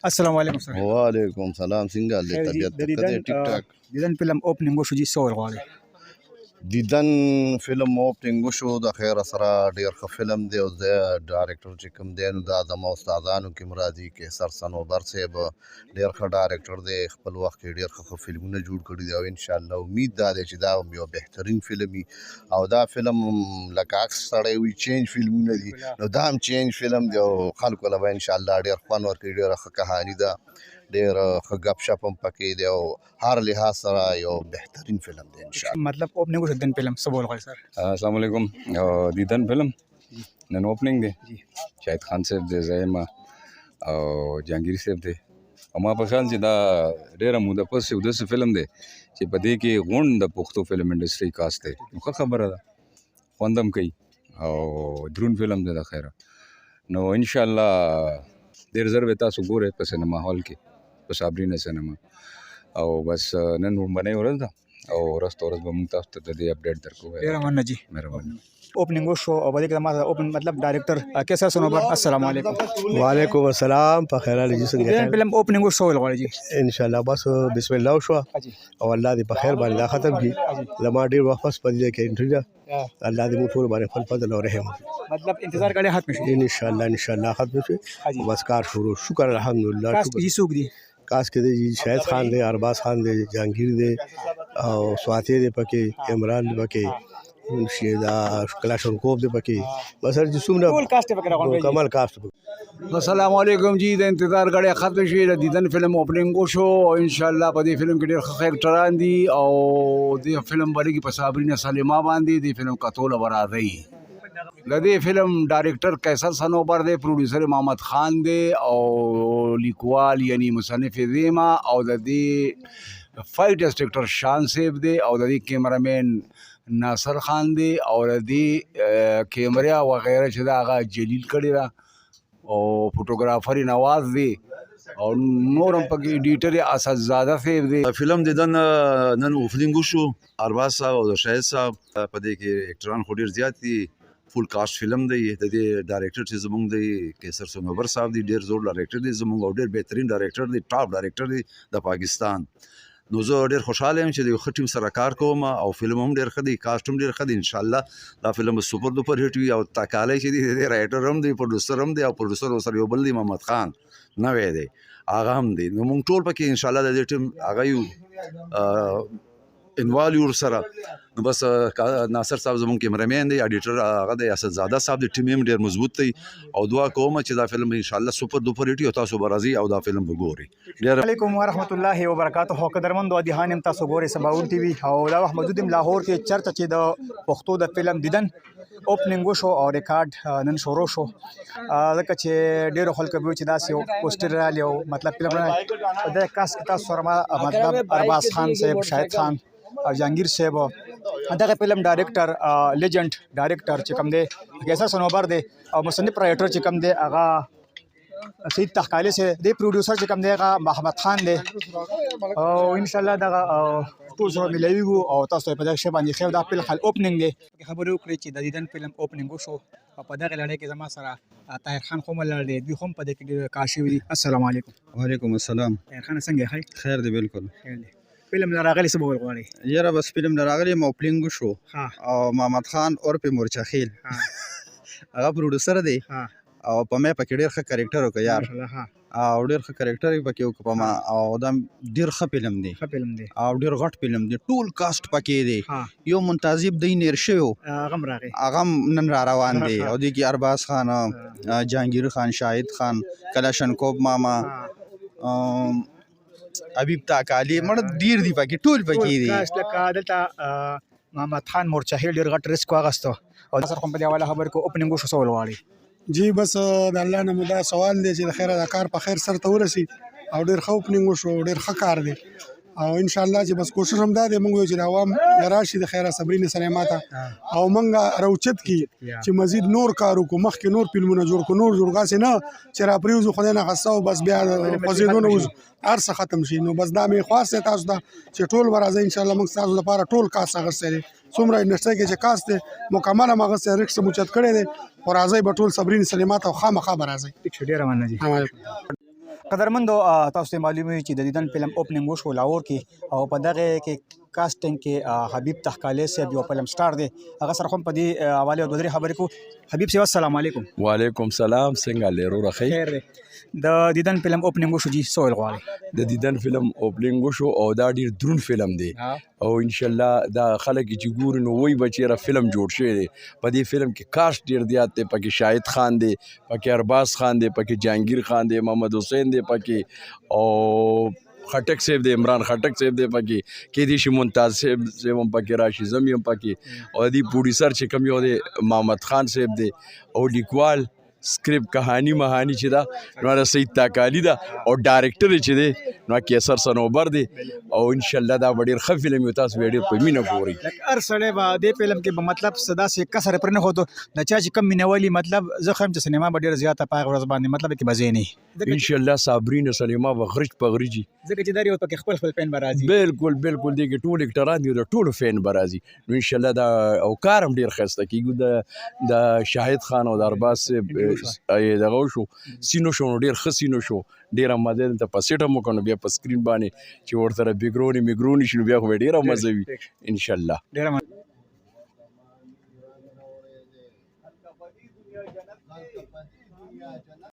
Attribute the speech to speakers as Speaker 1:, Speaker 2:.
Speaker 1: السلام علیکم سر.
Speaker 2: وعلیکم سلام. څنګه
Speaker 1: خیر
Speaker 2: له
Speaker 1: جی
Speaker 2: طبیعت
Speaker 1: د
Speaker 2: ته ټیک ټاک
Speaker 1: دیدن فلم اوپننګ وشو جی سوال غواړي.
Speaker 2: دیدن فلم اوپننګ وشو د خیر سره ډیر ښه فلم دی او د ډایرکټر چې کوم دی نو دا د استادانو کې مرادي کې سر سنوبر صاحب ډیر ښه ډایرکټر دی، خپل وخت کې ډیر ښه فلمونه جوړ کړي دي او ان شاء الله امید دا دی چې دا یو بهترین فلم وي او دا فلم لکه عکس سړی وي چینج فلمونه دي نو دا هم چینج فلم دی او خلکو له به ان شاء الله ډیر خوند ورکوي، ډیره ښه کهاني ده، ډیر ښه ګپ شپ هم پکې دی او هر لحاظ سره یو بهترین فلم دی ان شاء الله.
Speaker 1: مطلب اوپننګ وشو دیدن فلم سوال غواړي سر.
Speaker 3: السلام علیکم. دیدن فلم نن اوپننګ دی، شاهد خان صاحب دی، زایم او جهانگیر صاحب دی او ما په خیال چې دا ډیره موده پس یو داسې فلم دی چې په دې کې غونډ د پښتو فلم انډسټري کاست دی، نو ښه خبره ده، خوند هم کوي او درون فلم دی د خیره. نو انشاءالله ډېر ژر به تاسو ګورئ په سینما هال کې په صابرینه سینما او بس نن لومړنۍ ورځ ده او ورځ په ورځ به موږ تاسو ته د دې اپډیټ درکوو.
Speaker 1: ډیره مننه جی.
Speaker 3: مهرباني.
Speaker 1: اوپننګ وشو او په دې کې ما اوپن مطلب ډایرکټر کیسه سنوبر. السلام علیکم.
Speaker 4: وعلیکم السلام. په خیر حال جی
Speaker 1: دیدن
Speaker 4: څنګه
Speaker 1: فلم اوپننګ وشو سوال غواړي جی.
Speaker 4: ان شاء الله بس بسم الله وشو او الله دې په خیر باندې دا ختم کړي. لما ډیر وخت پس پدې کې انټریا الله دې موږ ټول باندې خپل فضل او رحم
Speaker 1: مطلب انتظار کړي ختم شي
Speaker 4: ان شاء الله ختم شي بس کار شروع. شکر الحمدلله.
Speaker 1: کاس
Speaker 4: شکر
Speaker 1: کی سوق دی
Speaker 4: کاس کې دې شاهد خان دی، ارباز خان دی، جهانگیر دی او سواتی دی پکې، عمران دی پکې، شیدا کلاشنکوف دی پکې، بس هر جسمونه
Speaker 1: ټول کاست پکې راغونډي
Speaker 4: کمال کاست.
Speaker 5: السلام علیکم جی. د انتظار غړي ختم شي، د دیدن فلم اوپننګ وشو او ان شاء الله په دې فلم کې ډېر ښه کریکټران دي او دې فلم باندې په صابرینه سلیما باندې دې فلم کتول برادری. د دې فلم ډایرکټر قیصر سنوبر دی، پروډوسر محمد خان دی او لیکوال یعنی مصنف زیما او د دې فایټ ډایرکټر شان صاحب دی او د دې کیمرامین ناصر خان دی او د دې کیمرا وغیرہ چې دا هغه جلیل کړی دا او فوټوګرافر نواز دی او نورم پکې ایډیټر اسدزاده صاحب دی.
Speaker 6: فلم دیدن نن اوپننګ وشو، ارباز صاحب او شاهد صاحب په دې کې اکټران خو ډیر زیات دي، فول کاسټ فلم دی. د دې ډایرکټر چې زمونږ دی قیصر سنوبر صاحب دی، ډیر زوړ ډایرکټر دی زمونږ او ډیر بهترین ډایرکټر دی، ټاپ ډایرکټر دی د پاکستان. نو زه ډیر خوشاله یم چې د یو ښه ټیم سره کار کوم او فلم هم ډیر ښه دی، کاسټ هم ډیر ښه دی. انشاءالله دا فلم سپر ډوپر هیټ وي او تکالی چې دی د رایټر هم دی، پروډوسر هم دی او پروډوسر ورسره یو بل دی محمد خان نوی دی، هغه هم دی. نو موږ ټول پکې انشاءالله د دې ټیم هغه یو انوالو ورسره. نو بس ناصر صاحب زمونږ کیمرامین دی، ایډیټر هغه دی اسدزاده صاحب دی، ټیم هم ډیر مضبوط دی او دعا کوم چې دا فلم انشاءالله سپر ډوپر هیټ او تاسو به راځئ او دا فلم به ګورئ. ډیر
Speaker 1: علیکم ورحمت الله وبرکاتہ. قدرمنو دیهان تاسو ګورئ سباون ټي وي او دا وخت موجود یم لاهور کې چرته چې د پښتو د فلم دیدن اوپننګ وشو او ریکارډ نن شروع شو. ځکه چې ډیرو خلکو به چې داسې یو پوسټر رالی او مطلب فلم رالی د کاس کې تاسو سره مطلب ارباز خان صاحب، شاهد خان او جهانگیر صاحب، دغه فلم ډایرکټر لیجنډ ډایرکټر چې کوم دی قیصر سنوبر دی او مصنف رایټر چې کوم دی هغه سید تحقالی سے دی، پروډوسر چې کوم دی هغه محمد خان دی او ان شاء الله دغه ټول سره ملایوي او تاسو په دغه شی باندې خو دا فلم اوپننګ دی. خبرې وکړي چې د دیدن فلم اوپننګ وشو او په دغه لړۍ کې زما سره طاهر خان خو ملل دی، دوی هم په دې کې ډېر کاشي دي. السلام علیکم.
Speaker 7: وعلیکم السلام.
Speaker 1: طاهر خان څنګه یې؟
Speaker 7: خیر دی بالکل.
Speaker 1: خیر دی. فلم راغلی څه به غواړي؟
Speaker 7: یاره بس فلم راغلی اوپننګ شو او محمد خان اور په مورچخیل هغه پروډوسر دی او په مې پکې ډېر ښه کریکټر وکړ یار او ډېر ښه کریکټر پکې وکړ په ما او دا ډېر ښه فلم دی او ډېر غټ فلم دی، ټول کاسټ پکې دی، یو منتظب دی نیر شوی هغه نن را روان دی او دی کې ارباز خان، جهانگیر خان، شاهد خان، کلاشنکوف ماما، حبیب تاکالی، مړه ډیر دی پکې، ټول پکې دي.
Speaker 1: کاس لکه دلته محمد خان مورچهیل ډیر غټ ریسک واغسته او سره کوم په دی حواله خبر کو اوپننګ شو سوال واړي
Speaker 8: جی. بس د الله نه مدا سوال دی چې د خیره د کار په خیر سره ته ورسی او ډیر ښه اوپننګ شو، ډیر ښه کار دی او ان شاء الله چې بس کوشش هم دا دی موږ چې د عوام راشي د خیره صبرینه سلیما ته او موږ راوچت کی چې مزید نور کار وکړو، مخکې نور فلمونه جوړ کو، نور جوړګاسې نه چې را پریوزو خدای نه خاصه او بس بیا خوځېدو نه ارڅه ختم شي. نو بس دا مې خواست تاسو ته چې ټول ورځي ان شاء الله موږ تاسو لپاره ټول کاس اغستل څومره انډسټری کې چې کاس ته مکمل مغه سره ریکس موچت کړي دي او راځي به ټول صبرین سلیمات او خامخا به راځي.
Speaker 1: ټیک شو، ډیر مننه جی. قدرمندو تاسو ته معلومه وي چې د دیدن فلم اوپننګ وشو لاهور کې او په دغه کې کاسټینګ کې حبیب تحکالی صاحب یو فلم سټار دی هغه سره هم په دې حواله دوه درې خبرې کو. حبیب صاحب السلام علیکم.
Speaker 9: وعلیکم سلام، څنګه لرو رخی؟
Speaker 1: خیر دی. د دیدن فلم اوپننګ وشو جی سوال غواړي.
Speaker 9: د دیدن فلم اوپننګ وشو او دا ډیر درون فلم دی او ان شاء الله دا خلک چې ګوري نو وای بچیره فلم جوړ شوی دی. په دې فلم کې کاسټ ډیر زیات دی، پکې شاهد خان دی، پکې ارباز خان دی، پکې جهانگیر خان دی، محمد حسین دی پکې او خټک صاحب دی، عمران خټک صاحب دی پکې، کېدی شي ممتاز صاحب هم پکې راشي، زم هم پکې او دی پروډوسر چې کوم یو دی محمد خان صاحب دی او لیکوال سکرپټ کہانی مهانی چې دا نو دا سید تاکالی دا او ډایرکټر چې دی نو کیسر سنوبر دی او ان شاء الله دا ډیر ښه فلم یو، تاسو ډیر په مینه ګورئ.
Speaker 1: هر سړی به دې فلم کې به مطلب صدا سي کسر پر نه هوته د چا چې کم مینوالي مطلب زه خم چې سینما به ډیر زیاته پای ورځ باندې مطلب کې بزې نه
Speaker 9: ان شاء الله صابرین سلیما بغرج پغریجی
Speaker 1: ځکه چې دا یو پکې خپل فین برازي.
Speaker 9: بالکل بالکل دی کې ټول اکټران دي، د ټولو فین برازي نو ان شاء الله دا او کارم ډیر خسته کیږي د شاهد خان او د ارباز دغه شو سینو شو ډیر ښه سینو شو، ډیره مزه ته په سیټه مو کنو بیا په سکرین باندې چې ورته بیګرونی میګرونی شنو بیا خو ډیره مزه وي ان شاء الله.
Speaker 1: ډیره